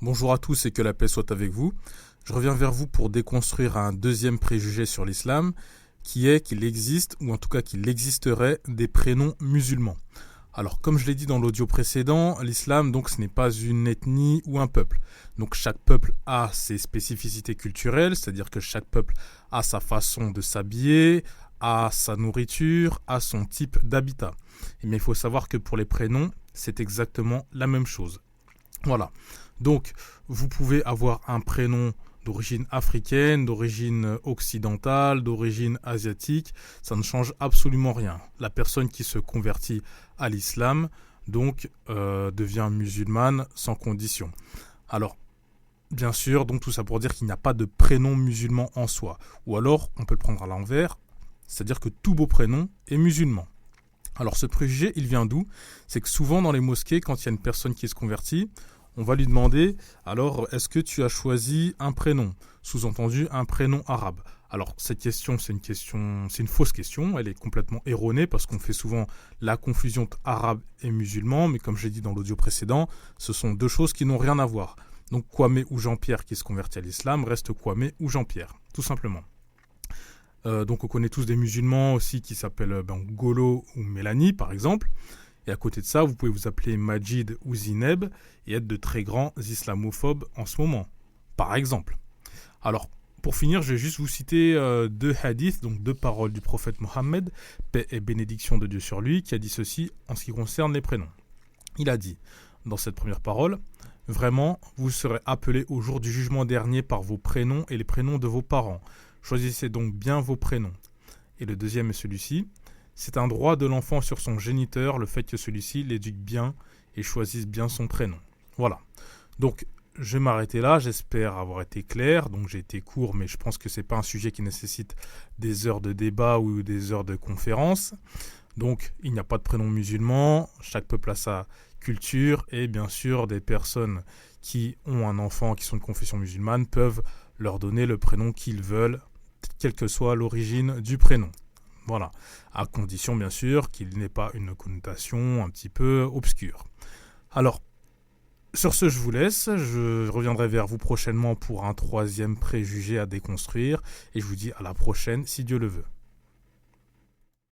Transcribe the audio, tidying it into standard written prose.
Bonjour à tous et que la paix soit avec vous. Je reviens vers vous pour déconstruire un deuxième préjugé sur l'islam, qui est qu'il existe, ou en tout cas qu'il existerait, des prénoms musulmans. Alors, comme je l'ai dit dans l'audio précédent, l'islam, donc, ce n'est pas une ethnie ou un peuple. Donc, chaque peuple a ses spécificités culturelles, c'est-à-dire que chaque peuple a sa façon de s'habiller, a sa nourriture, a son type d'habitat. Mais il faut savoir que pour les prénoms, c'est exactement la même chose. Voilà. Donc, vous pouvez avoir un prénom d'origine africaine, d'origine occidentale, d'origine asiatique. Ça ne change absolument rien. La personne qui se convertit à l'islam, donc, devient musulmane sans condition. Alors, bien sûr, donc tout ça pour dire qu'il n'y a pas de prénom musulman en soi. Ou alors, on peut le prendre à l'envers, c'est-à-dire que tout beau prénom est musulman. Alors ce préjugé, il vient d'où? C'est que souvent dans les mosquées, quand il y a une personne qui se convertit, on va lui demander, alors est-ce que tu as choisi un prénom? Sous-entendu, un prénom arabe. Alors cette question, c'est une fausse question, elle est complètement erronée parce qu'on fait souvent la confusion entre arabe et musulman, mais comme j'ai dit dans l'audio précédent, ce sont deux choses qui n'ont rien à voir. Donc Kwame ou Jean-Pierre qui se convertit à l'islam reste Kwame ou Jean-Pierre, tout simplement. Donc on connaît tous des musulmans aussi qui s'appellent Golo ou Mélanie par exemple. Et à côté de ça, vous pouvez vous appeler Majid ou Zineb et être de très grands islamophobes en ce moment, par exemple. Alors, pour finir, je vais juste vous citer deux hadiths, donc deux paroles du prophète Mohammed, paix et bénédiction de Dieu sur lui, qui a dit ceci en ce qui concerne les prénoms. Il a dit, dans cette première parole, « Vraiment, vous serez appelés au jour du jugement dernier par vos prénoms et les prénoms de vos parents. Choisissez donc bien vos prénoms. » Et le deuxième est celui-ci. C'est un droit de l'enfant sur son géniteur, le fait que celui-ci l'éduque bien et choisisse bien son prénom. Voilà. Donc, je vais m'arrêter là. J'espère avoir été clair. Donc, j'ai été court, mais je pense que c'est pas un sujet qui nécessite des heures de débat ou des heures de conférence. Donc, il n'y a pas de prénom musulman. Chaque peuple a sa culture. Et bien sûr, des personnes qui ont un enfant qui sont de confession musulmane peuvent leur donner le prénom qu'ils veulent, quelle que soit l'origine du prénom. Voilà, à condition bien sûr qu'il n'ait pas une connotation un petit peu obscure. Alors, sur ce, je vous laisse. Je reviendrai vers vous prochainement pour un troisième préjugé à déconstruire. Et je vous dis à la prochaine, si Dieu le veut.